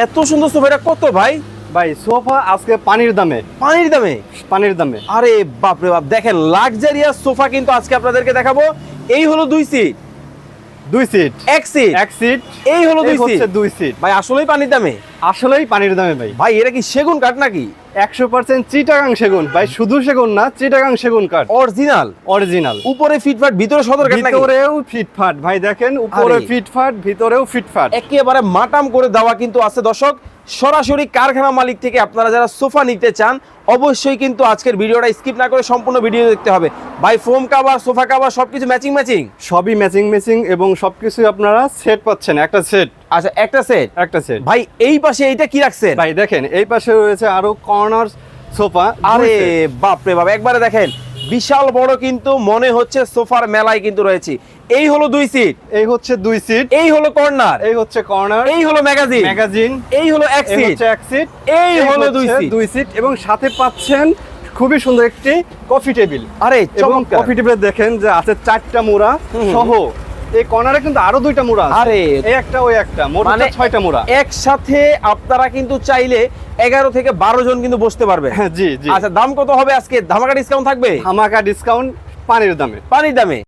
এত সুন্দর সোফা, এটা কত ভাই? ভাই সোফা আজকে পানির দামে। পানির দামে? পানির দামে। আরে বাপ রে বাপ, দেখেন লাক্সারিয়াস সোফা কিন্তু আজকে আপনাদেরকে দেখাবো। এই হলো 2 সিট, 2 সিট, 1 সিট, 1 সিট, এই হলো 2 সিট। 2 সিট। ভাই আসলেই পানির দামে? আসলেই পানির দামে ভাই। ভাই এটা কি সেগুন কাঠ নাকি? 100% চিটাগাং সেগুন ভাই, শুধু সেগুন না, চিটাগাং সেগুন কাঠ অরিজিনাল? অরিজিনাল। উপরে ফিটফাট, ভিতরে সদর কাঠ নাকি? ভিতরেও ফিটফাট ভাই, দেখেন উপরে আরে। ফিটফাট, ভিতরেও ফিটফাট। একেবারে মাটাম করে দেওয়া কিন্তু আছে দর্শক। সরাসরি কারখানা মালিক থেকে আপনারা যারা সোফা নিতে চান অবশ্যই কিন্তু আজকের ভিডিওটা স্কিপ না করে সম্পূর্ণ ভিডিও দেখতে হবে। ভাই ফোম কভার, সোফা কভার সবকিছু ম্যাচিং ম্যাচিং? সবই ম্যাচিং ম্যাচিং এবং সবকিছু আপনারা সেট পাচ্ছেন, একটা সেট। আচ্ছা একটা সেট, একটা সেট। ভাই এই পাশে এইটা কি রাখছেন? ভাই দেখেন এই পাশে রয়েছে আরো কর্নার সোফা। আরে বাপ রে বাপ, একবারে দেখেন বিশাল বড় কিন্তু মনে হচ্ছে সোফার মেলায় কিন্তু রয়েছে। এই হলো 2 সিট, এই হচ্ছে 2 সিট, এই হলো কর্নার, এই হচ্ছে কর্নার, এই হলো ম্যাগাজিন, ম্যাগাজিন, এই হলো 1 এই সিট, হচ্ছে 1 সিট, এই হলো 2 সিট। 2 সিট এবং সাথে পাচ্ছেন খুবই সুন্দর একটি কফি টেবিল। আরে এবং চমৎকার। কফি টেবিলে দেখেন যে আছে 4টা মোড়া সহ। এই কর্নারে কিন্তু আরো 2টা মোড়া আছে। আরে এই একটা ওই একটা, মোট মানে 6টা মোড়া। একসাথে আপনারা কিন্তু চাইলে 11 থেকে 12 জন কিন্তু বসতে পারবেন। হ্যাঁ জি জি। আচ্ছা দাম কত হবে আজকে? ধামাকা ডিসকাউন্ট থাকবে? ধামাকা ডিসকাউন্ট পানির দামে। পানির দামে?